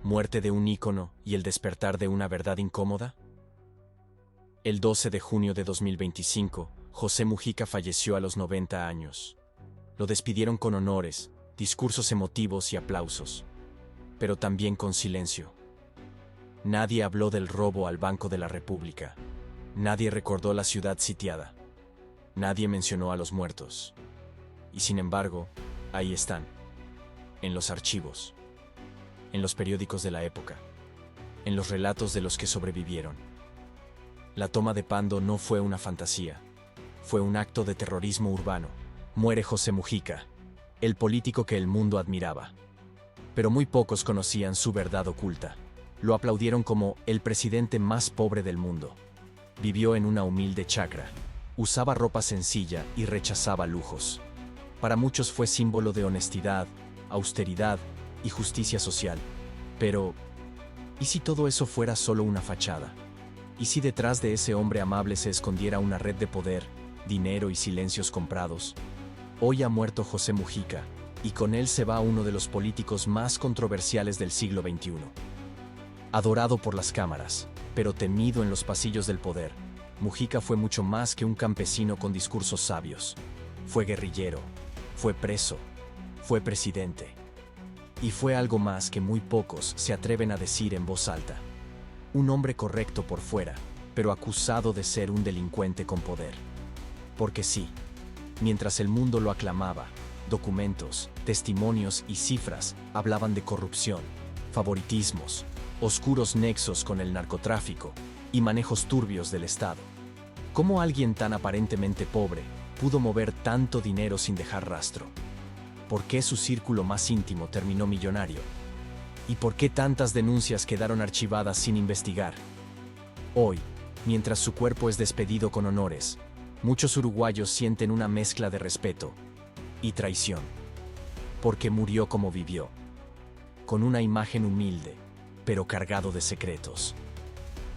muerte de un ícono y el despertar de una verdad incómoda? El 12 de junio de 2025, José Mujica falleció a los 90 años. Lo despidieron con honores, discursos emotivos y aplausos, pero también con silencio. Nadie habló del robo al Banco de la República. Nadie recordó la ciudad sitiada. Nadie mencionó a los muertos. Y sin embargo, ahí están, en los archivos, en los periódicos de la época, en los relatos de los que sobrevivieron. La toma de Pando no fue una fantasía, fue un acto de terrorismo urbano. Muere José Mujica, el político que el mundo admiraba. Pero muy pocos conocían su verdad oculta. Lo aplaudieron como el presidente más pobre del mundo. Vivió en una humilde chacra, usaba ropa sencilla y rechazaba lujos. Para muchos fue símbolo de honestidad, austeridad y justicia social. Pero, ¿y si todo eso fuera solo una fachada? ¿Y si detrás de ese hombre amable se escondiera una red de poder, dinero y silencios comprados? Hoy ha muerto José Mujica, y con él se va uno de los políticos más controversiales del siglo XXI. Adorado por las cámaras, pero temido en los pasillos del poder, Mujica fue mucho más que un campesino con discursos sabios. Fue guerrillero, fue preso, fue presidente. Y fue algo más que muy pocos se atreven a decir en voz alta. Un hombre correcto por fuera, pero acusado de ser un delincuente con poder. Porque sí, mientras el mundo lo aclamaba, documentos, testimonios y cifras hablaban de corrupción, favoritismos, oscuros nexos con el narcotráfico y manejos turbios del Estado. ¿Cómo alguien tan aparentemente pobre pudo mover tanto dinero sin dejar rastro? ¿Por qué su círculo más íntimo terminó millonario? ¿Y por qué tantas denuncias quedaron archivadas sin investigar? Hoy, mientras su cuerpo es despedido con honores, muchos uruguayos sienten una mezcla de respeto y traición. Porque murió como vivió, con una imagen humilde, pero cargado de secretos.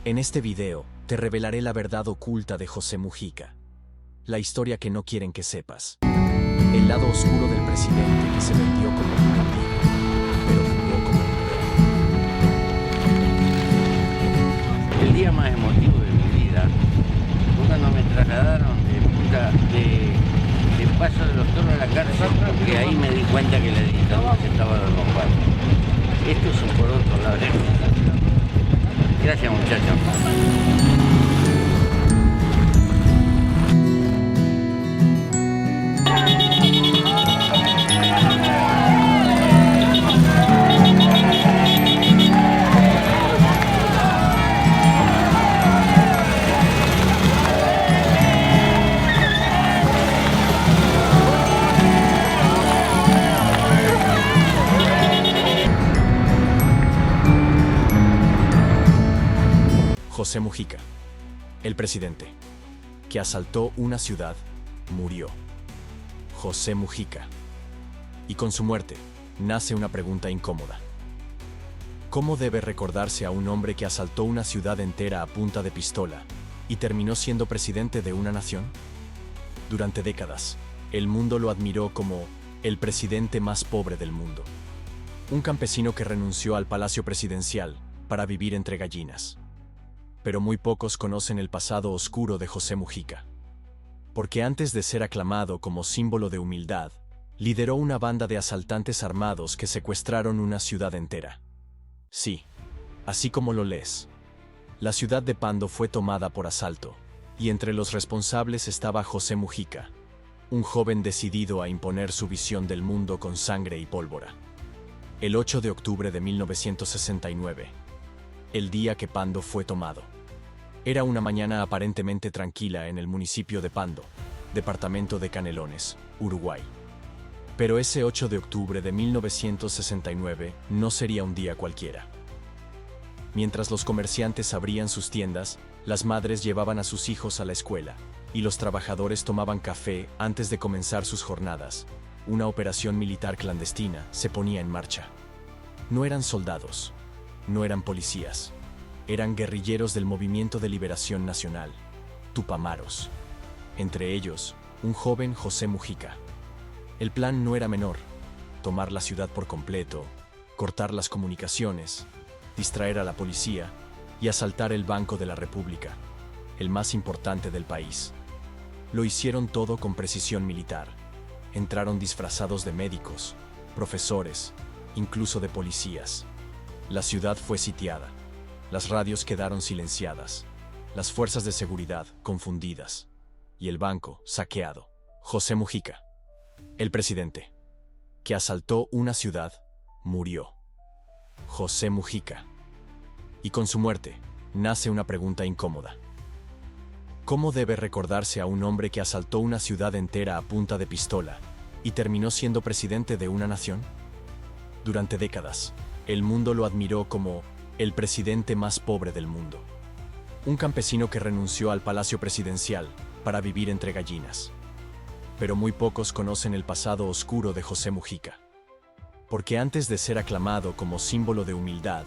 En este video, te revelaré la verdad oculta de José Mujica. La historia que no quieren que sepas. El lado oscuro del presidente que se vendió como un mendigo, pero murió como un héroe. El día más emotivo de mi vida fue cuando me trasladaron de Paso de los Toros a la cárcel, porque ahí me di cuenta que la dictadura se estaba derrumbando. Esto es un poroto, la verdad. Gracias, muchachos. José Mujica, el presidente, que asaltó una ciudad, murió. José Mujica. Y con su muerte, nace una pregunta incómoda. ¿Cómo debe recordarse a un hombre que asaltó una ciudad entera a punta de pistola y terminó siendo presidente de una nación? Durante décadas, el mundo lo admiró como el presidente más pobre del mundo. Un campesino que renunció al palacio presidencial para vivir entre gallinas. Pero muy pocos conocen el pasado oscuro de José Mujica. Porque antes de ser aclamado como símbolo de humildad, lideró una banda de asaltantes armados que secuestraron una ciudad entera. Sí, así como lo lees. La ciudad de Pando fue tomada por asalto, y entre los responsables estaba José Mujica, un joven decidido a imponer su visión del mundo con sangre y pólvora. El 8 de octubre de 1969. El día que Pando fue tomado. Era una mañana aparentemente tranquila en el municipio de Pando, departamento de Canelones, Uruguay. Pero ese 8 de octubre de 1969 no sería un día cualquiera. Mientras los comerciantes abrían sus tiendas, las madres llevaban a sus hijos a la escuela, y los trabajadores tomaban café antes de comenzar sus jornadas, una operación militar clandestina se ponía en marcha. No eran soldados. No eran policías, eran guerrilleros del Movimiento de Liberación Nacional, Tupamaros. Entre ellos, un joven José Mujica. El plan no era menor: tomar la ciudad por completo, cortar las comunicaciones, distraer a la policía y asaltar el Banco de la República, el más importante del país. Lo hicieron todo con precisión militar. Entraron disfrazados de médicos, profesores, incluso de policías. La ciudad fue sitiada. Las radios quedaron silenciadas. Las fuerzas de seguridad confundidas. Y el banco saqueado. José Mujica, el presidente, que asaltó una ciudad, murió. José Mujica. Y con su muerte, nace una pregunta incómoda. ¿Cómo debe recordarse a un hombre que asaltó una ciudad entera a punta de pistola y terminó siendo presidente de una nación? Durante décadas, el mundo lo admiró como el presidente más pobre del mundo. Un campesino que renunció al palacio presidencial para vivir entre gallinas. Pero muy pocos conocen el pasado oscuro de José Mujica. Porque antes de ser aclamado como símbolo de humildad,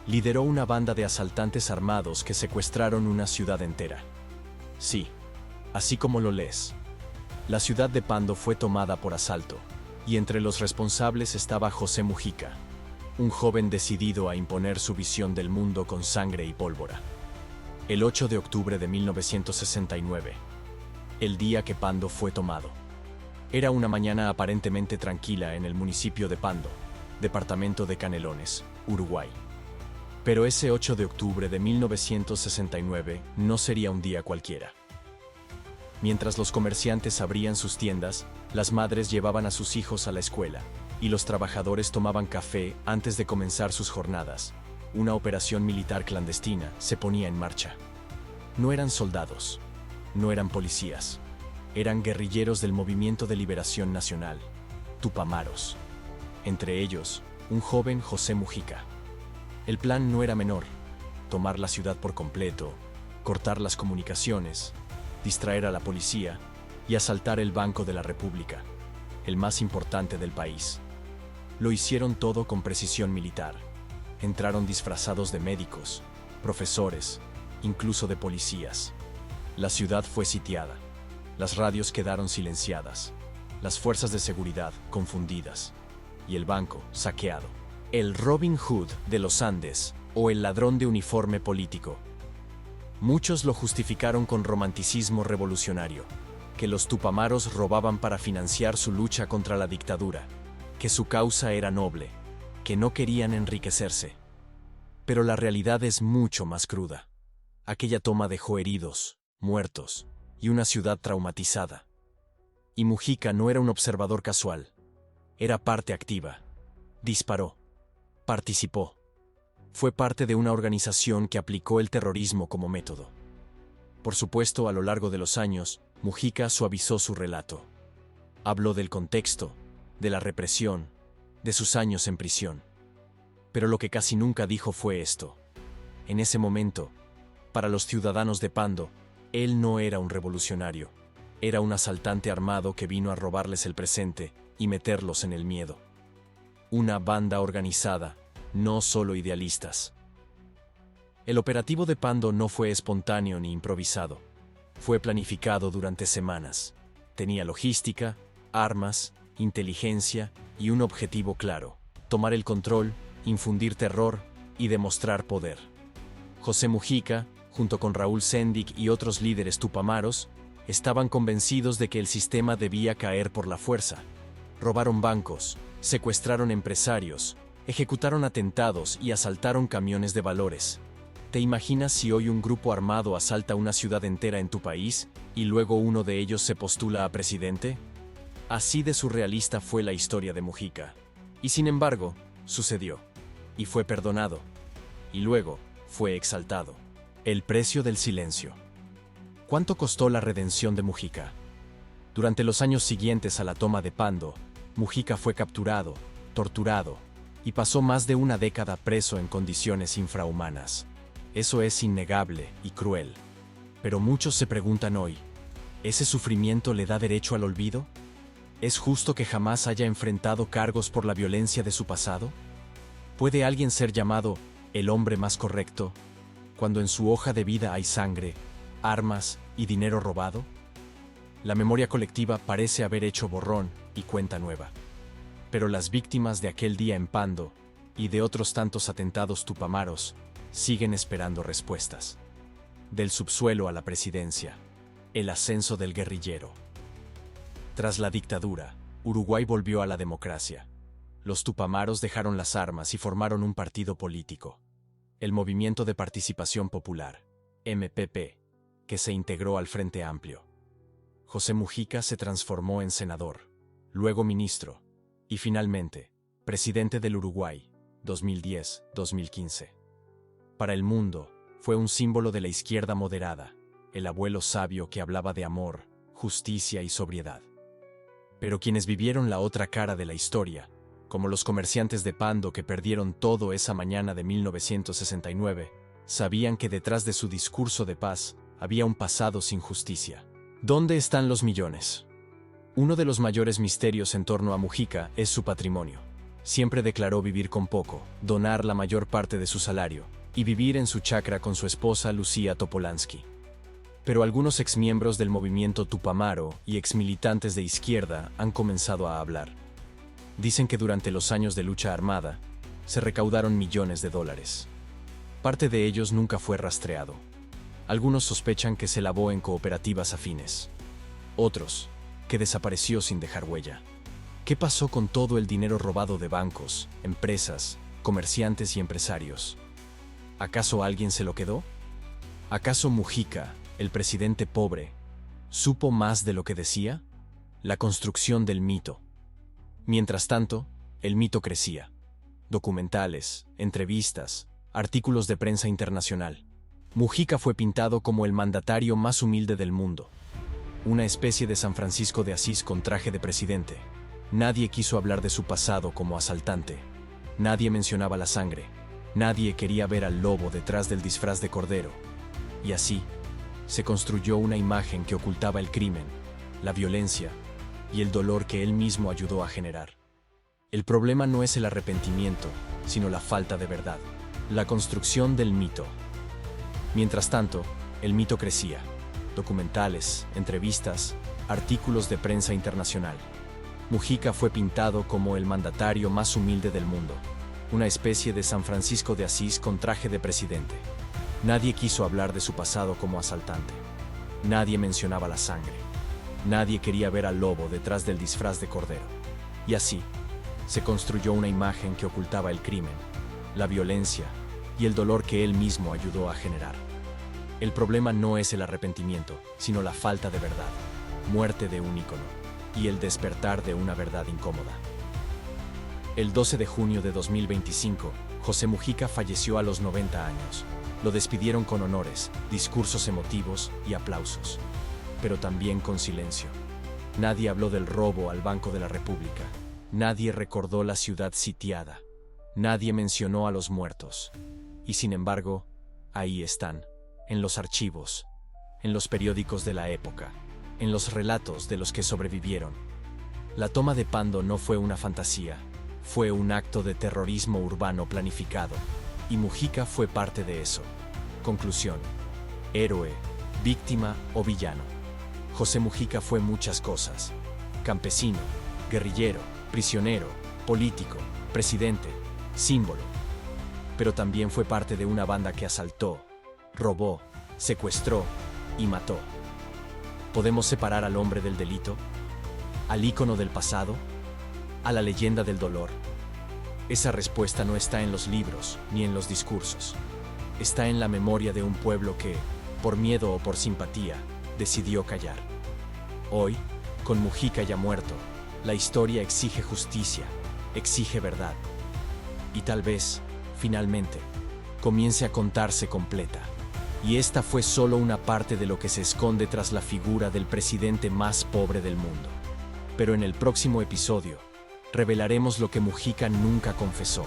lideró una banda de asaltantes armados que secuestraron una ciudad entera. Sí, así como lo lees. La ciudad de Pando fue tomada por asalto, y entre los responsables estaba José Mujica, un joven decidido a imponer su visión del mundo con sangre y pólvora. El 8 de octubre de 1969, el día que Pando fue tomado. Era una mañana aparentemente tranquila en el municipio de Pando, departamento de Canelones, Uruguay. Pero ese 8 de octubre de 1969 no sería un día cualquiera. Mientras los comerciantes abrían sus tiendas, las madres llevaban a sus hijos a la escuela, y los trabajadores tomaban café antes de comenzar sus jornadas. Una operación militar clandestina se ponía en marcha. No eran soldados, no eran policías. Eran guerrilleros del Movimiento de Liberación Nacional, Tupamaros. Entre ellos, un joven José Mujica. El plan no era menor: tomar la ciudad por completo, cortar las comunicaciones, distraer a la policía y asaltar el Banco de la República, el más importante del país. Lo hicieron todo con precisión militar. Entraron disfrazados de médicos, profesores, incluso de policías. La ciudad fue sitiada. Las radios quedaron silenciadas, las fuerzas de seguridad confundidas, y el banco saqueado. El Robin Hood de los Andes, o el ladrón de uniforme político. Muchos lo justificaron con romanticismo revolucionario, que los tupamaros robaban para financiar su lucha contra la dictadura, que su causa era noble, que no querían enriquecerse. Pero la realidad es mucho más cruda. Aquella toma dejó heridos, muertos, y una ciudad traumatizada. Y Mujica no era un observador casual. Era parte activa. Disparó. Participó. Fue parte de una organización que aplicó el terrorismo como método. Por supuesto, a lo largo de los años, Mujica suavizó su relato. Habló del contexto, de la represión, de sus años en prisión. Pero lo que casi nunca dijo fue esto. En ese momento, para los ciudadanos de Pando, él no era un revolucionario. Era un asaltante armado que vino a robarles el presente y meterlos en el miedo. Una banda organizada, no solo idealistas. El operativo de Pando no fue espontáneo ni improvisado. Fue planificado durante semanas. Tenía logística, armas, inteligencia y un objetivo claro: tomar el control, infundir terror y demostrar poder. José Mujica, junto con Raúl Sendic y otros líderes tupamaros, estaban convencidos de que el sistema debía caer por la fuerza. Robaron bancos, secuestraron empresarios, ejecutaron atentados y asaltaron camiones de valores. ¿Te imaginas si hoy un grupo armado asalta una ciudad entera en tu país y luego uno de ellos se postula a presidente? Así de surrealista fue la historia de Mujica. Y sin embargo, sucedió. Y fue perdonado. Y luego, fue exaltado. El precio del silencio. ¿Cuánto costó la redención de Mujica? Durante los años siguientes a la toma de Pando, Mujica fue capturado, torturado, y pasó más de una década preso en condiciones infrahumanas. Eso es innegable y cruel. Pero muchos se preguntan hoy, ¿ese sufrimiento le da derecho al olvido? ¿Es justo que jamás haya enfrentado cargos por la violencia de su pasado? ¿Puede alguien ser llamado el hombre más correcto cuando en su hoja de vida hay sangre, armas y dinero robado? La memoria colectiva parece haber hecho borrón y cuenta nueva. Pero las víctimas de aquel día en Pando y de otros tantos atentados tupamaros, siguen esperando respuestas. Del subsuelo a la presidencia, el ascenso del guerrillero. Tras la dictadura, Uruguay volvió a la democracia. Los tupamaros dejaron las armas y formaron un partido político, el Movimiento de Participación Popular, MPP, que se integró al Frente Amplio. José Mujica se transformó en senador, luego ministro, y finalmente, presidente del Uruguay, 2010-2015. Para el mundo, fue un símbolo de la izquierda moderada, el abuelo sabio que hablaba de amor, justicia y sobriedad. Pero quienes vivieron la otra cara de la historia, como los comerciantes de Pando que perdieron todo esa mañana de 1969, sabían que detrás de su discurso de paz había un pasado sin justicia. ¿Dónde están los millones? Uno de los mayores misterios en torno a Mujica es su patrimonio. Siempre declaró vivir con poco, donar la mayor parte de su salario y vivir en su chacra con su esposa Lucía Topolansky. Pero algunos exmiembros del movimiento Tupamaro y exmilitantes de izquierda han comenzado a hablar. Dicen que durante los años de lucha armada se recaudaron millones de dólares. Parte de ellos nunca fue rastreado. Algunos sospechan que se lavó en cooperativas afines. Otros, que desapareció sin dejar huella. ¿Qué pasó con todo el dinero robado de bancos, empresas, comerciantes y empresarios? ¿Acaso alguien se lo quedó? ¿Acaso Mujica, el presidente pobre, supo más de lo que decía? La construcción del mito. Mientras tanto, el mito crecía. Documentales, entrevistas, artículos de prensa internacional. Mujica fue pintado como el mandatario más humilde del mundo. Una especie de San Francisco de Asís con traje de presidente. Nadie quiso hablar de su pasado como asaltante. Nadie mencionaba la sangre. Nadie quería ver al lobo detrás del disfraz de cordero. Y así, se construyó una imagen que ocultaba el crimen, la violencia y el dolor que él mismo ayudó a generar. El problema no es el arrepentimiento, sino la falta de verdad, la construcción del mito. Mientras tanto, el mito crecía. Documentales, entrevistas, artículos de prensa internacional. Mujica fue pintado como el mandatario más humilde del mundo, una especie de San Francisco de Asís con traje de presidente. Nadie quiso hablar de su pasado como asaltante. Nadie mencionaba la sangre. Nadie quería ver al lobo detrás del disfraz de cordero. Y así, se construyó una imagen que ocultaba el crimen, la violencia y el dolor que él mismo ayudó a generar. El problema no es el arrepentimiento, sino la falta de verdad, muerte de un ícono y el despertar de una verdad incómoda. El 12 de junio de 2025, José Mujica falleció a los 90 años. Lo despidieron con honores, discursos emotivos y aplausos, pero también con silencio. Nadie habló del robo al Banco de la República. Nadie recordó la ciudad sitiada. Nadie mencionó a los muertos. Y sin embargo, ahí están, en los archivos, en los periódicos de la época, en los relatos de los que sobrevivieron. La toma de Pando no fue una fantasía, fue un acto de terrorismo urbano planificado, y Mujica fue parte de eso. Conclusión: héroe, víctima o villano. José Mujica fue muchas cosas: campesino, guerrillero, prisionero, político, presidente, símbolo. Pero también fue parte de una banda que asaltó, robó, secuestró y mató. ¿Podemos separar al hombre del delito? ¿Al ícono del pasado? ¿A la leyenda del dolor? Esa respuesta no está en los libros ni en los discursos. Está en la memoria de un pueblo que, por miedo o por simpatía, decidió callar. Hoy, con Mujica ya muerto, la historia exige justicia, exige verdad. Y tal vez, finalmente, comience a contarse completa. Y esta fue solo una parte de lo que se esconde tras la figura del presidente más pobre del mundo. Pero en el próximo episodio, revelaremos lo que Mujica nunca confesó: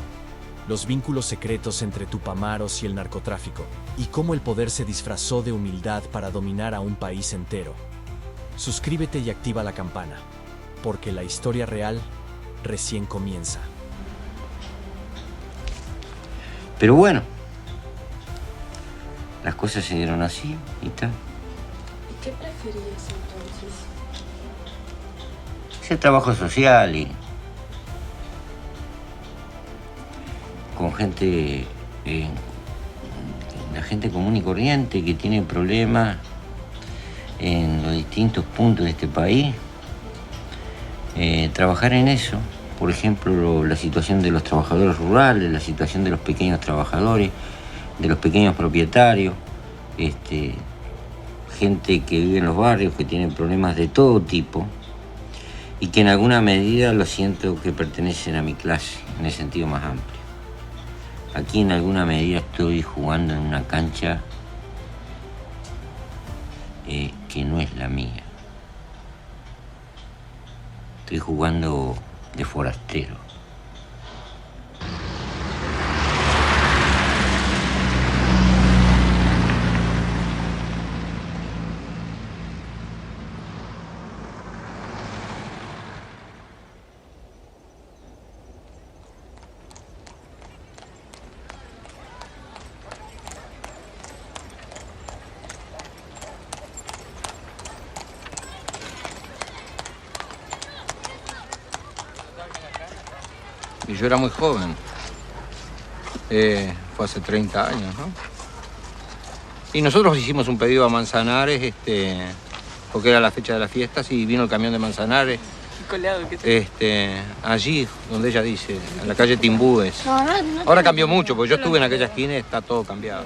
los vínculos secretos entre tupamaros y el narcotráfico, y cómo el poder se disfrazó de humildad para dominar a un país entero. Suscríbete y activa la campana, porque la historia real recién comienza. Pero bueno, las cosas se dieron así y tal. ¿Y qué preferías entonces? Ese trabajo social con gente, la gente común y corriente que tiene problemas en los distintos puntos de este país. Trabajar en eso, por ejemplo, la situación de los trabajadores rurales, la situación de los pequeños trabajadores, de los pequeños propietarios, gente que vive en los barrios, que tiene problemas de todo tipo y que en alguna medida lo siento que pertenecen a mi clase, en el sentido más amplio. Aquí en alguna medida estoy jugando en una cancha que no es la mía. Estoy jugando de forastero. Y yo era muy joven, fue hace 30 años, ¿no? Y nosotros hicimos un pedido a Manzanares, porque era la fecha de las fiestas, y vino el camión de Manzanares. Allí, donde ella dice, en la calle Timbúes. Ahora cambió mucho, porque yo estuve en aquella esquina y está todo cambiado.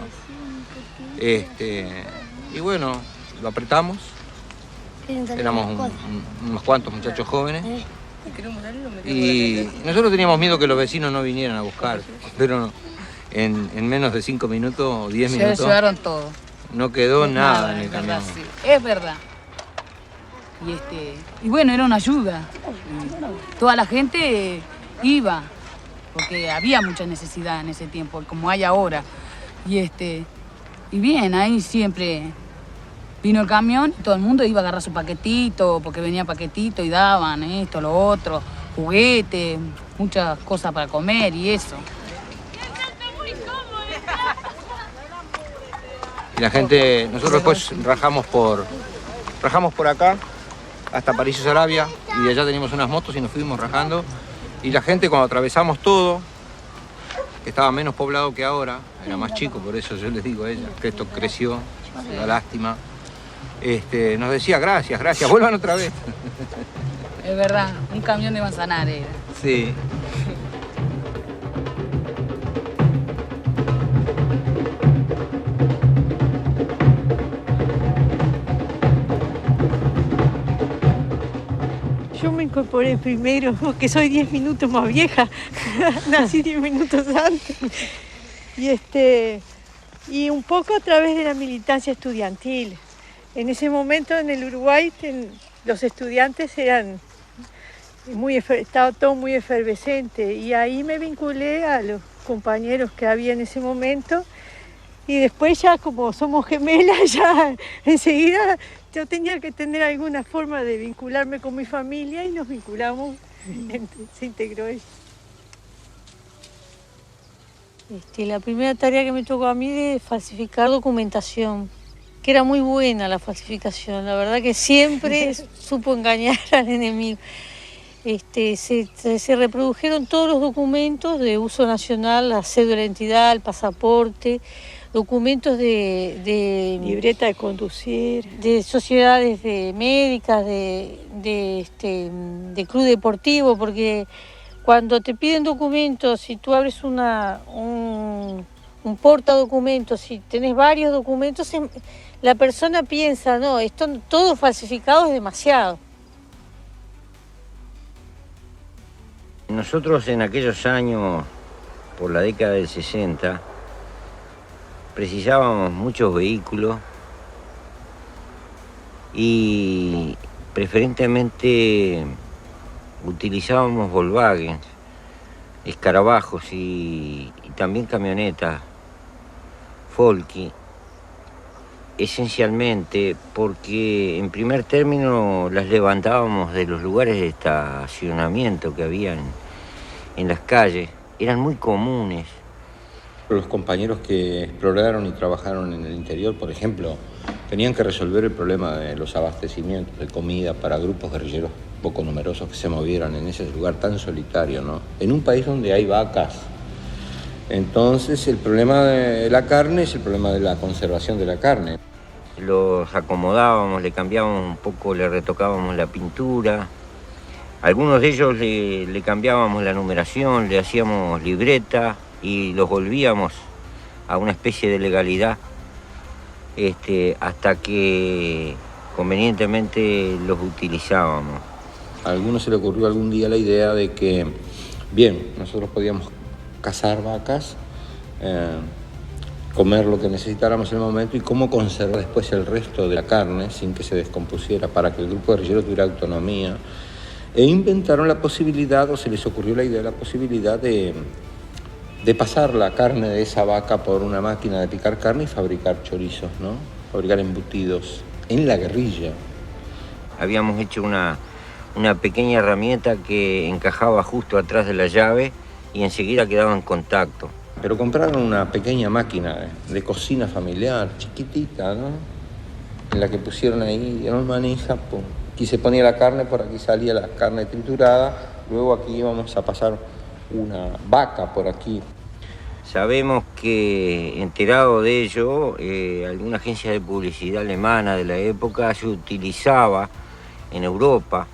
Y bueno, lo apretamos. Éramos unos cuantos muchachos jóvenes. Y nosotros teníamos miedo que los vecinos no vinieran a buscar, pero no, en menos de 5 minutos o 10 minutos... Se llevaron todo. No quedó nada en el camión. Sí, es verdad. Y bueno, era una ayuda. Toda la gente iba, porque había mucha necesidad en ese tiempo, como hay ahora. Y bien, ahí siempre vino el camión y todo el mundo iba a agarrar su paquetito, porque venía paquetito y daban esto, lo otro, juguetes, muchas cosas para comer y eso. Y la gente, nosotros después rajamos por acá hasta París y Sarabia, y de allá teníamos unas motos y nos fuimos rajando. Y la gente, cuando atravesamos todo, que estaba menos poblado que ahora, era más chico, por eso yo les digo a ella que esto creció, da lástima. Nos decía gracias, vuelvan otra vez. Es verdad, un camión de Manzanares. Sí. Yo me incorporé primero, porque soy 10 minutos más vieja. Nací 10 minutos antes. Y un poco a través de la militancia estudiantil. En ese momento en el Uruguay los estudiantes estaba todo muy efervescente y ahí me vinculé a los compañeros que había en ese momento y después ya como somos gemelas ya enseguida yo tenía que tener alguna forma de vincularme con mi familia y nos vinculamos, se integró ella. La primera tarea que me tocó a mí de falsificar documentación, que era muy buena la falsificación, la verdad que siempre supo engañar al enemigo. Se reprodujeron todos los documentos de uso nacional, la cédula de identidad, el pasaporte, documentos de libreta de conducir, de sociedades médicas, de club deportivo, porque cuando te piden documentos, si tú abres un portadocumentos, si tenés varios documentos, la persona piensa, no, esto todo falsificado es demasiado. Nosotros en aquellos años, por la década del 60, precisábamos muchos vehículos y preferentemente utilizábamos Volkswagen, escarabajos y también camionetas, Folky, esencialmente porque en primer término las levantábamos de los lugares de estacionamiento que había en las calles, eran muy comunes. Los compañeros que exploraron y trabajaron en el interior, por ejemplo, tenían que resolver el problema de los abastecimientos de comida para grupos guerrilleros poco numerosos que se movieran en ese lugar tan solitario, ¿no? En un país donde hay vacas Entonces el problema de la carne es el problema de la conservación de la carne. Los acomodábamos, le cambiábamos un poco, le retocábamos la pintura. Algunos de ellos le cambiábamos la numeración, le hacíamos libreta y los volvíamos a una especie de legalidad hasta que convenientemente los utilizábamos. A algunos se le ocurrió algún día la idea de que, bien, nosotros podíamos cazar vacas, comer lo que necesitáramos en el momento y cómo conservar después el resto de la carne sin que se descompusiera para que el grupo guerrillero tuviera autonomía. E inventaron la posibilidad, o se les ocurrió la idea, la posibilidad de pasar la carne de esa vaca por una máquina de picar carne y fabricar chorizos, ¿no? Fabricar embutidos en la guerrilla. Habíamos hecho una pequeña herramienta que encajaba justo atrás de la llave y enseguida quedaba en contacto. Pero compraron una pequeña máquina de cocina familiar, chiquitita, ¿no? En la que pusieron ahí, era una manija, pum. Aquí se ponía la carne, por aquí salía la carne triturada, luego aquí íbamos a pasar una vaca por aquí. Sabemos que, enterado de ello, alguna agencia de publicidad alemana de la época se utilizaba en Europa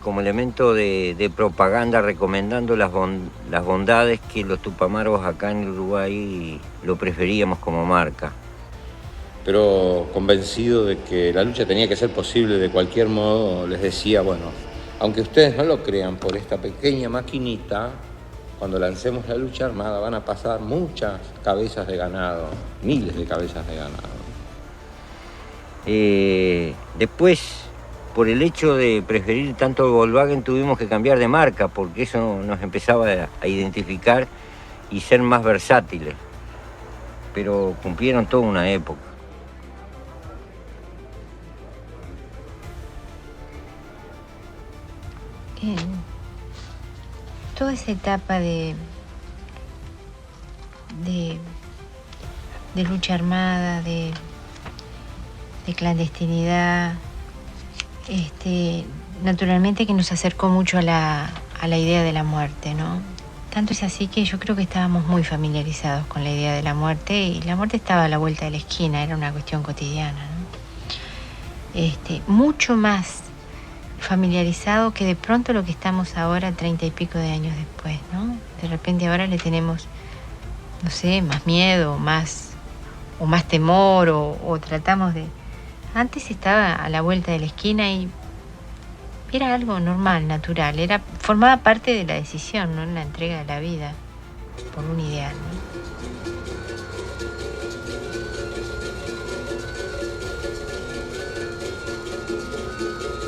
como elemento de propaganda, recomendando las bondades que los tupamaros acá en Uruguay lo preferíamos como marca. Pero convencido de que la lucha tenía que ser posible de cualquier modo, les decía, bueno, aunque ustedes no lo crean, por esta pequeña maquinita, cuando lancemos la lucha armada van a pasar muchas cabezas de ganado, miles de cabezas de ganado. Después, por el hecho de preferir tanto el Volkswagen, tuvimos que cambiar de marca, porque eso nos empezaba a identificar y ser más versátiles. Pero cumplieron toda una época. Toda esa etapa de lucha armada, de clandestinidad, naturalmente que nos acercó mucho a la idea de la muerte, ¿no? Tanto es así que yo creo que estábamos muy familiarizados con la idea de la muerte, y la muerte estaba a la vuelta de la esquina, era una cuestión cotidiana, ¿no? Mucho más familiarizado que de pronto lo que estamos ahora, 30 y pico de años después, ¿no? De repente ahora le tenemos, no sé, más miedo, o más temor, o tratamos de... Antes estaba a la vuelta de la esquina y era algo normal, natural, formaba parte de la decisión, ¿no? La entrega de la vida por un ideal, ¿no?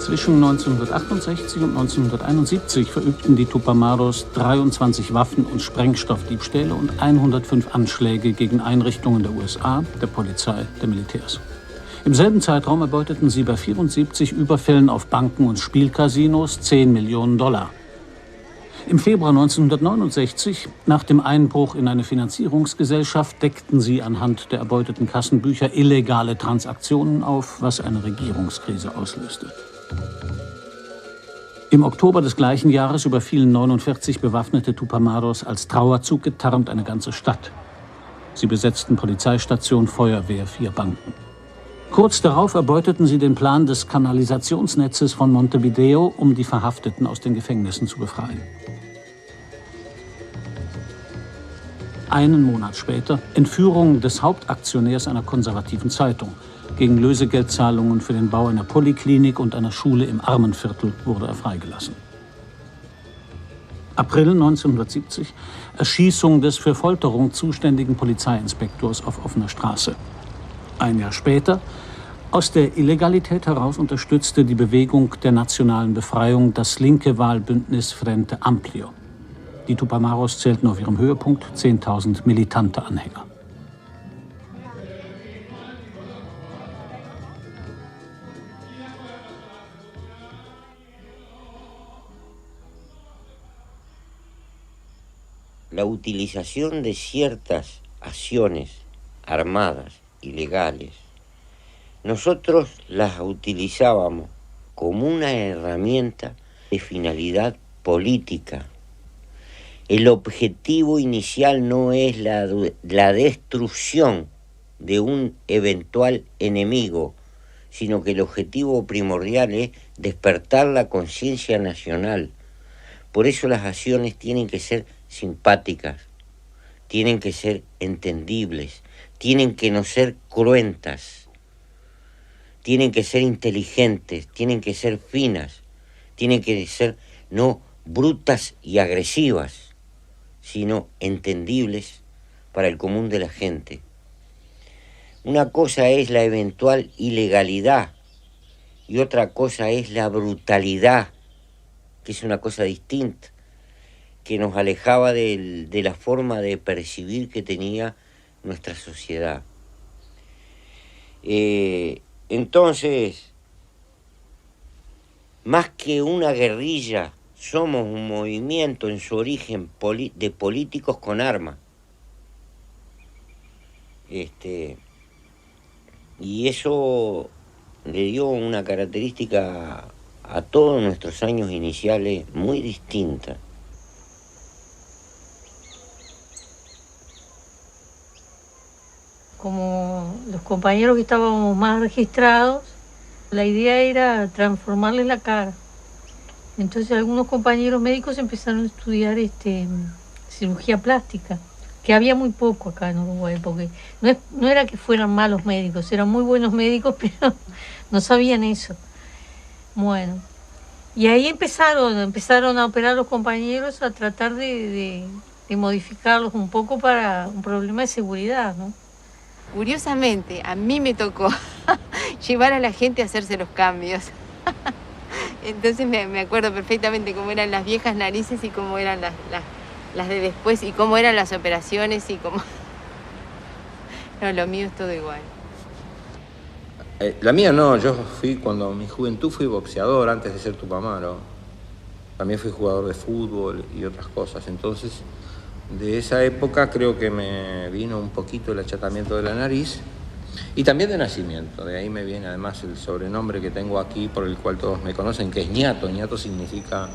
Zwischen 1968 und 1971 verübten die Tupamaros 23 Waffen- und Sprengstoffdiebstähle und 105 Anschläge gegen Einrichtungen der USA, der Polizei, der Militärs. Im selben Zeitraum erbeuteten sie bei 74 Überfällen auf Banken und Spielcasinos 10 Millionen $. Im Februar 1969, nach dem Einbruch in eine Finanzierungsgesellschaft, deckten sie anhand der erbeuteten Kassenbücher illegale Transaktionen auf, was eine Regierungskrise auslöste. Im Oktober des gleichen Jahres überfielen 49 bewaffnete Tupamaros als Trauerzug getarnt eine ganze Stadt. Sie besetzten Polizeistation, Feuerwehr, 4 Banken. Kurz darauf erbeuteten sie den Plan des Kanalisationsnetzes von Montevideo, um die Verhafteten aus den Gefängnissen zu befreien. Einen Monat später Entführung des Hauptaktionärs einer konservativen Zeitung. Gegen Lösegeldzahlungen für den Bau einer Poliklinik und einer Schule im Armenviertel wurde er freigelassen. April 1970, Erschießung des für Folterung zuständigen Polizeiinspektors auf offener Straße. Ein Jahr später, aus der Illegalität heraus unterstützte die Bewegung der nationalen Befreiung das linke Wahlbündnis Frente Amplio. Die Tupamaros zählten auf ihrem Höhepunkt 10.000 militante Anhänger. La utilización de ciertas acciones armadas, ilegales, nosotros las utilizábamos como una herramienta de finalidad política. El objetivo inicial no es la destrucción de un eventual enemigo, sino que el objetivo primordial es despertar la conciencia nacional. Por eso las acciones tienen que ser simpáticas, tienen que ser entendibles, tienen que no ser cruentas, tienen que ser inteligentes, tienen que ser finas, tienen que ser no brutas y agresivas, sino entendibles para el común de la gente. Una cosa es la eventual ilegalidad y otra cosa es la brutalidad, que es una cosa distinta, que nos alejaba de la forma de percibir que tenía nuestra sociedad. Entonces, más que una guerrilla, somos un movimiento en su origen de políticos con armas. Y eso le dio una característica a todos nuestros años iniciales muy distinta. Como los compañeros que estábamos más registrados, la idea era transformarles la cara. Entonces algunos compañeros médicos empezaron a estudiar cirugía plástica, que había muy poco acá en Uruguay, porque no era que fueran malos médicos, eran muy buenos médicos, pero no sabían eso. Bueno, y ahí empezaron a operar los compañeros, a tratar de modificarlos un poco para un problema de seguridad, ¿no? Curiosamente, a mí me tocó llevar a la gente a hacerse los cambios. Entonces me acuerdo perfectamente cómo eran las viejas narices y cómo eran las de después y cómo eran las operaciones y cómo... No, lo mío es todo igual. La mía no, yo cuando en mi juventud fui boxeador antes de ser Tupamaro. También fui jugador de fútbol y otras cosas. Entonces, de esa época creo que me vino un poquito el achatamiento de la nariz y también de nacimiento. De ahí me viene además el sobrenombre que tengo aquí por el cual todos me conocen, que es ñato. Ñato significa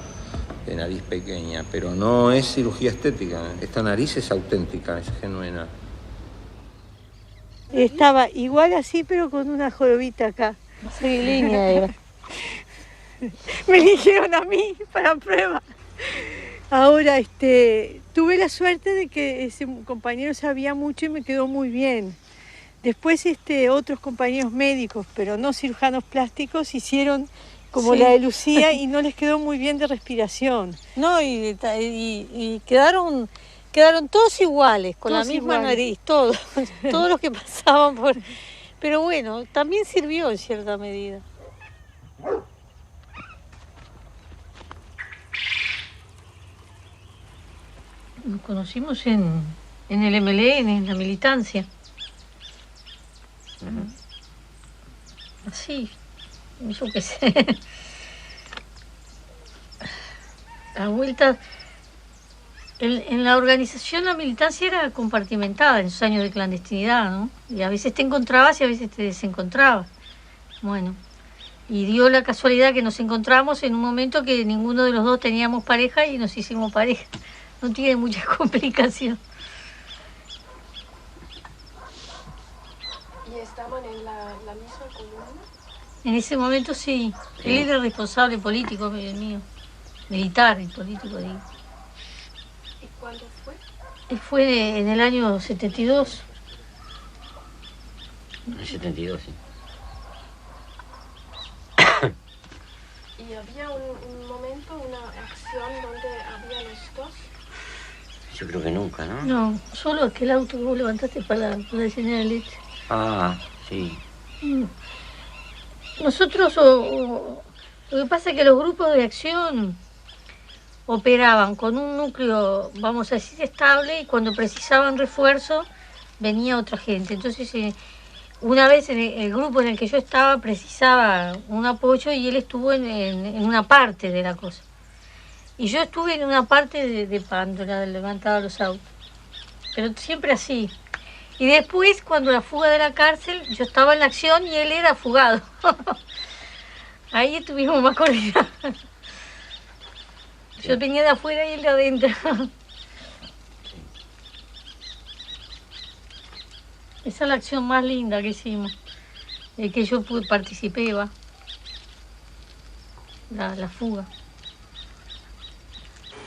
de nariz pequeña, pero no es cirugía estética. Esta nariz es auténtica, es genuina. Estaba igual así, pero con una jorobita acá. Seguileña era. Me eligieron a mí para prueba. Ahora, tuve la suerte de que ese compañero sabía mucho y me quedó muy bien. Después, otros compañeros médicos, pero no cirujanos plásticos, hicieron como Sí. la de Lucía y no les quedó muy bien de respiración. No, y quedaron todos iguales, con Todos la misma iguales. nariz, todos los que pasaban por... Pero bueno, también sirvió en cierta medida. Nos conocimos en el MLN, en la militancia. Así, yo qué sé. A vuelta, en la organización la militancia era compartimentada en esos años de clandestinidad, ¿no? Y a veces te encontrabas y a veces te desencontrabas. Bueno, y dio la casualidad que nos encontramos en un momento que ninguno de los dos teníamos pareja y nos hicimos pareja. No tiene mucha complicación. ¿Y estaban en la misma columna? En ese momento sí. Él era el responsable político mío. Militar y político, digo. ¿Y cuándo fue? Él fue en el año 72. En el 72, sí. ¿Y había un momento, una acción donde había los dos? Yo creo que nunca, ¿no? No, solo aquel auto que vos levantaste para la General Leche. Ah, sí. Nosotros, lo que pasa es que los grupos de acción operaban con un núcleo, vamos a decir, estable, y cuando precisaban refuerzo venía otra gente. Entonces, una vez el grupo en el que yo estaba precisaba un apoyo y él estuvo en una parte de la cosa. Y yo estuve en una parte de Pándola, de levantar los autos. Pero siempre así. Y después, cuando la fuga de la cárcel, yo estaba en la acción y él era fugado. Ahí estuvimos más coordinados. Yo venía de afuera y él de adentro. Esa es la acción más linda que hicimos, que yo participé, va. La fuga.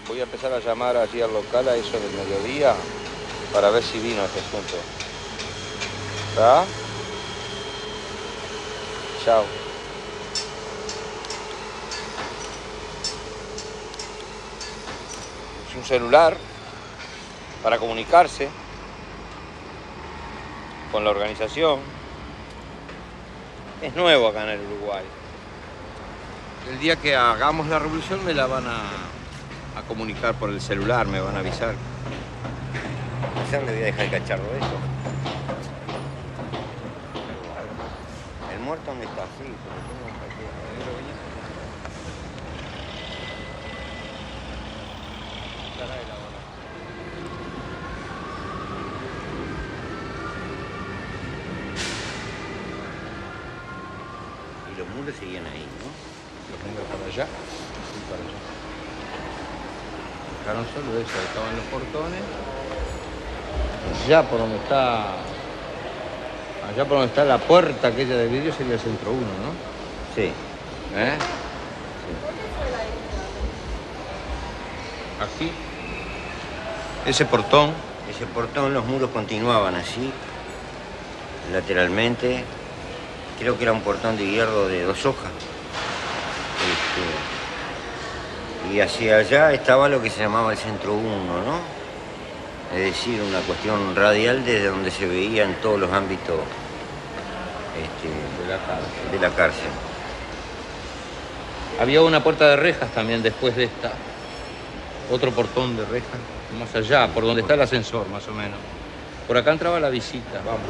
Voy a empezar a llamar allí al local a eso del mediodía para ver si vino este asunto. ¿Está? Chao. Es un celular para comunicarse con la organización. Es nuevo acá en el Uruguay. El día que hagamos la revolución me la van a comunicar por el celular, me van a avisar. Quizás le voy a dejar el cacharro de eso. ¿El muerto dónde está? Sí, pero tengo un paquete. Y los muros seguían ahí, ¿no? Los muros para allá y para allá. Dejaron solo eso, estaban los portones. Allá por donde está la puerta aquella de vidrio sería el centro 1, ¿no? Sí. ¿Eh? Sí. Aquí. Ese portón. Ese portón, los muros continuaban así, lateralmente. Creo que era un portón de hierro de 2 hojas. Y hacia allá estaba lo que se llamaba el centro 1, ¿no? Es decir, una cuestión radial desde donde se veía en todos los ámbitos de la cárcel. Había una puerta de rejas también después de esta. Otro portón de rejas, más allá, por donde está el ascensor, más o menos. Por acá entraba la visita, vamos.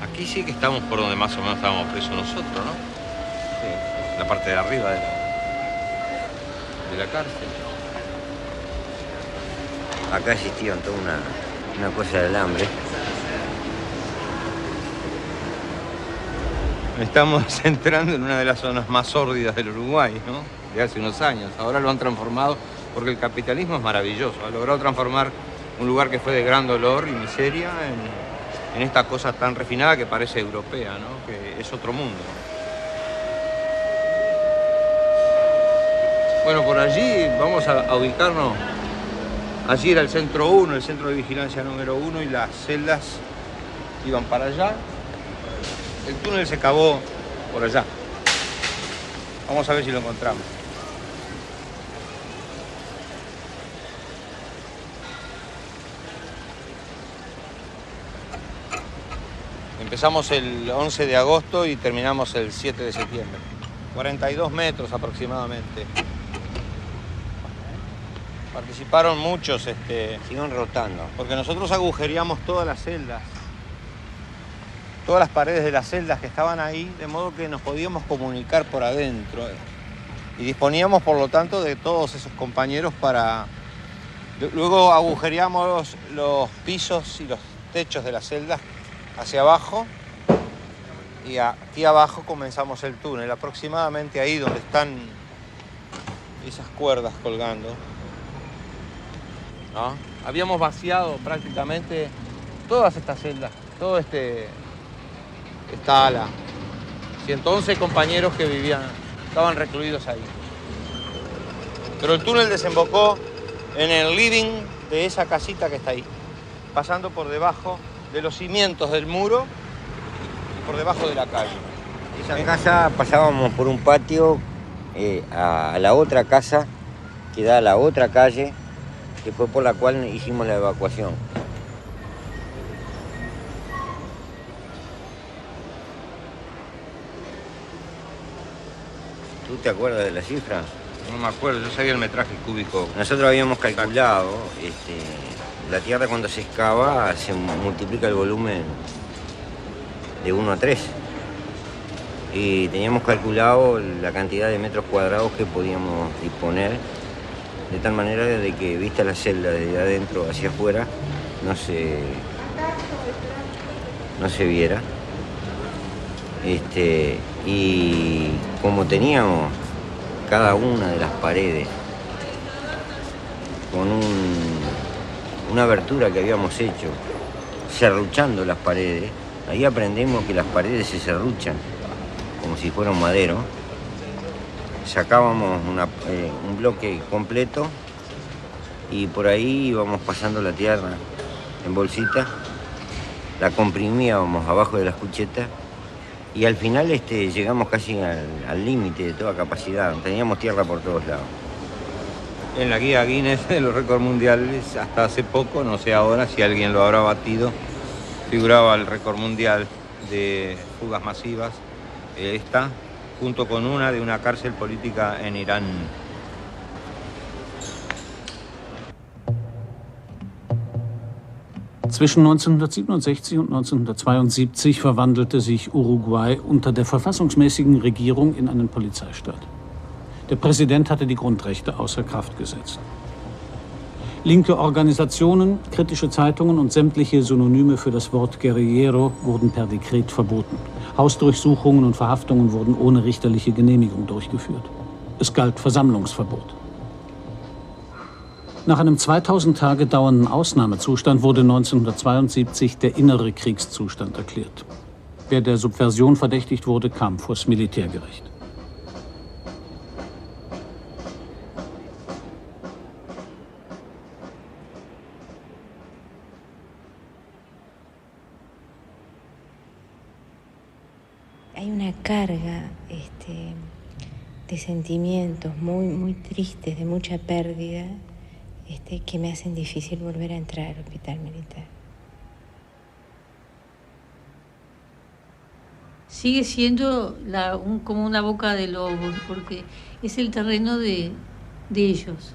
Aquí sí que estamos por donde más o menos estábamos presos nosotros, ¿no? Sí. La parte de arriba de la cárcel. Acá existía toda una cosa del hambre. Estamos entrando en una de las zonas más sórdidas del Uruguay, ¿no? De hace unos años. Ahora lo han transformado porque el capitalismo es maravilloso. Ha logrado transformar un lugar que fue de gran dolor y miseria en esta cosa tan refinada que parece europea, ¿no? Que es otro mundo. Bueno, por allí vamos a ubicarnos. Allí era el centro 1, el centro de vigilancia número 1, y las celdas iban para allá. El túnel se cavó por allá. Vamos a ver si lo encontramos. Empezamos el 11 de agosto y terminamos el 7 de septiembre. 42 metros aproximadamente. Participaron muchos. Siguen rotando. Porque nosotros agujereamos todas las celdas. Todas las paredes de las celdas que estaban ahí, de modo que nos podíamos comunicar por adentro. Y disponíamos, por lo tanto, de todos esos compañeros para... Luego agujereamos los pisos y los techos de las celdas hacia abajo, y aquí abajo comenzamos el túnel, aproximadamente ahí donde están esas cuerdas colgando, ¿no? Habíamos vaciado prácticamente todas estas celdas, todo esta ala. 111 compañeros que estaban recluidos ahí. Pero el túnel desembocó en el living de esa casita que está ahí, pasando por debajo de los cimientos del muro y por debajo de la calle. Esa casa pasábamos por un patio a la otra casa que da a la otra calle, que fue por la cual hicimos la evacuación. ¿Tú te acuerdas de la cifra? No me acuerdo, yo sabía el metraje cúbico. Nosotros habíamos calculado, la tierra cuando se excava se multiplica el volumen de 1 a 3. y teníamos calculado la cantidad de metros cuadrados que podíamos disponer, de tal manera de que, vista la celda desde adentro hacia afuera, no se viera. Y como teníamos cada una de las paredes con una abertura que habíamos hecho, serruchando las paredes, ahí aprendemos que las paredes se serruchan como si fuera un madero. Sacábamos un bloque completo y por ahí íbamos pasando la tierra en bolsita, la comprimíamos abajo de las cuchetas y al final llegamos casi al límite de toda capacidad. Teníamos tierra por todos lados. En la guía Guinness de los récords mundiales, hasta hace poco, no sé ahora si alguien lo habrá batido, figuraba el récord mundial de fugas masivas. Esta, junto con una de una cárcel política en Irán. Zwischen 1967 und 1972 verwandelte sich Uruguay unter der verfassungsmäßigen Regierung in einen Polizeistaat. Der Präsident hatte die Grundrechte außer Kraft gesetzt. Linke Organisationen, kritische Zeitungen und sämtliche Synonyme für das Wort Guerrillero wurden per Dekret verboten. Hausdurchsuchungen und Verhaftungen wurden ohne richterliche Genehmigung durchgeführt. Es galt Versammlungsverbot. Nach einem 2000 Tage dauernden Ausnahmezustand wurde 1972 der innere Kriegszustand erklärt. Wer der Subversion verdächtigt wurde, kam vors Militärgericht. Hay una carga de sentimientos muy tristes, de mucha pérdida, que me hacen difícil volver a entrar al hospital militar. Sigue siendo como una boca de lobo, porque es el terreno de ellos.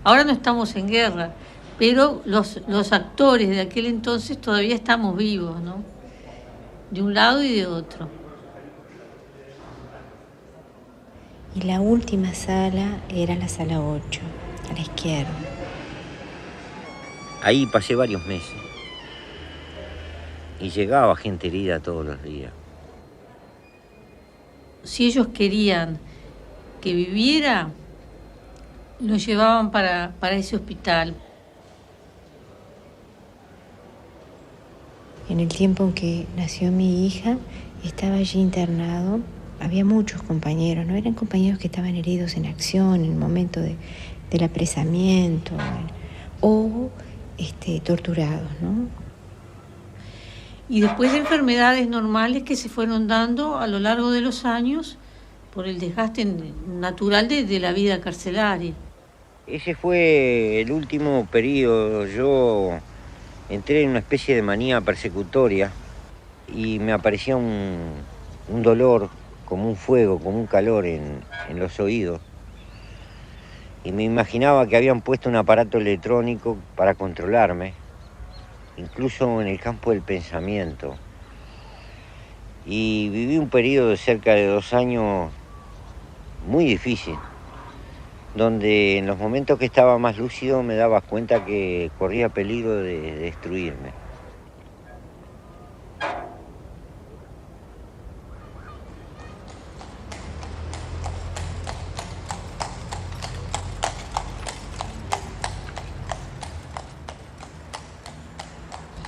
Ahora no estamos en guerra, pero los actores de aquel entonces todavía estamos vivos, ¿no? De un lado y de otro. Y la última sala era la sala 8, a la izquierda. Ahí pasé varios meses y llegaba gente herida todos los días. Si ellos querían que viviera, lo llevaban para ese hospital. En el tiempo en que nació mi hija, estaba allí internado. Había muchos compañeros, ¿no? Eran compañeros que estaban heridos en acción, en el momento del apresamiento, o torturados, ¿no? Y después de enfermedades normales que se fueron dando a lo largo de los años por el desgaste natural de la vida carcelaria. Ese fue el último periodo. Yo entré en una especie de manía persecutoria y me aparecía un dolor, como un fuego, como un calor en los oídos. Y me imaginaba que habían puesto un aparato electrónico para controlarme, incluso en el campo del pensamiento. Y viví un periodo de cerca de 2 años muy difícil, donde en los momentos que estaba más lúcido me daba cuenta que corría peligro de destruirme.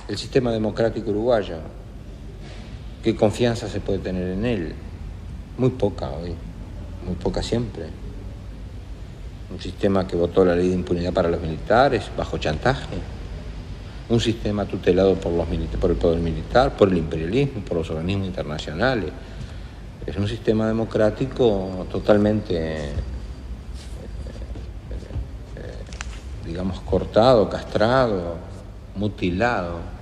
El sistema democrático uruguayo, ¿qué confianza se puede tener en él? Muy poca hoy, muy poca siempre. Un sistema que votó la ley de impunidad para los militares bajo chantaje. Un sistema tutelado por el poder militar, por el imperialismo, por los organismos internacionales. Es un sistema democrático totalmente, digamos, cortado, castrado, mutilado.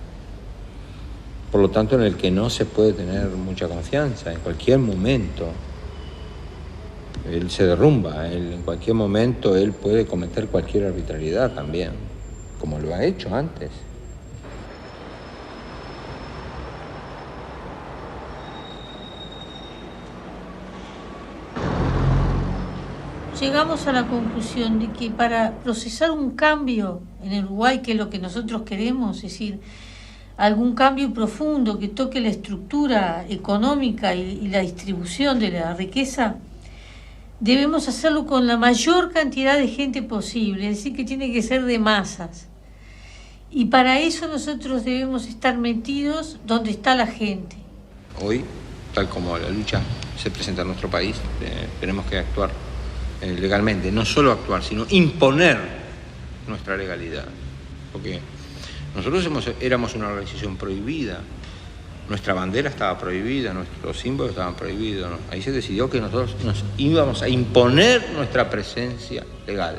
Por lo tanto, en el que no se puede tener mucha confianza. En cualquier momento él se derrumba, en cualquier momento él puede cometer cualquier arbitrariedad también, como lo ha hecho antes. llegamos a la conclusión de que para procesar un cambio en el Uruguay, que es lo que nosotros queremos, es decir, algún cambio profundo que toque la estructura económica y la distribución de la riqueza, debemos hacerlo con la mayor cantidad de gente posible, es decir, que tiene que ser de masas. Y para eso nosotros debemos estar metidos donde está la gente. Hoy, tal como la lucha se presenta en nuestro país, tenemos que actuar legalmente, no solo actuar, sino imponer nuestra legalidad. Porque nosotros éramos una organización prohibida, nuestra bandera estaba prohibida, nuestros símbolos estaban prohibidos, ¿no? Ahí se decidió que nosotros nos íbamos a imponer nuestra presencia legal,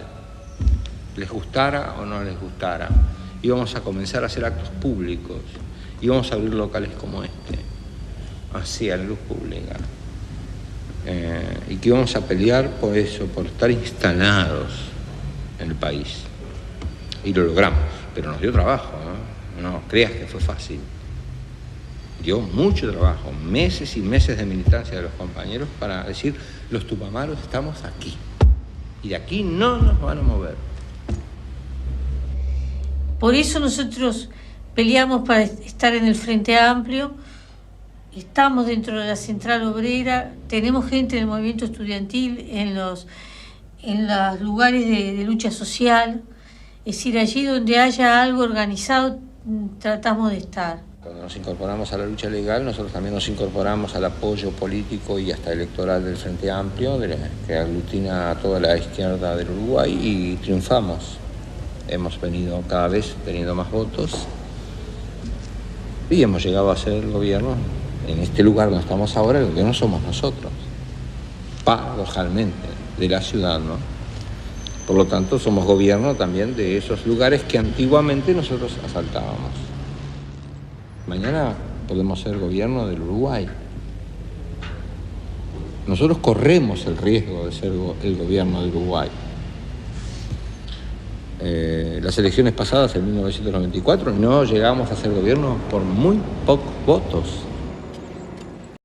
les gustara o no les gustara. Íbamos a comenzar a hacer actos públicos, íbamos a abrir locales como este, así a la luz pública, y que íbamos a pelear por eso, por estar instalados en el país. Y lo logramos, pero nos dio trabajo, no creas que fue fácil. Dio mucho trabajo, meses y meses de militancia de los compañeros para decir, los tupamaros estamos aquí, y de aquí no nos van a mover. Por eso nosotros peleamos para estar en el Frente Amplio, estamos dentro de la Central Obrera, tenemos gente del movimiento estudiantil en los lugares de lucha social, es decir, allí donde haya algo organizado tratamos de estar. Cuando nos incorporamos a la lucha legal, nosotros también nos incorporamos al apoyo político y hasta electoral del Frente Amplio, que aglutina a toda la izquierda del Uruguay, y triunfamos. Hemos venido cada vez teniendo más votos y hemos llegado a ser el gobierno. En este lugar donde estamos ahora, el gobierno somos nosotros, paradojalmente, de la ciudad, ¿no? Por lo tanto, somos gobierno también de esos lugares que antiguamente nosotros asaltábamos. Mañana podemos ser gobierno del Uruguay. Nosotros corremos el riesgo de ser el gobierno del Uruguay. Las elecciones pasadas, en 1994, no llegamos a ser gobierno por muy pocos votos.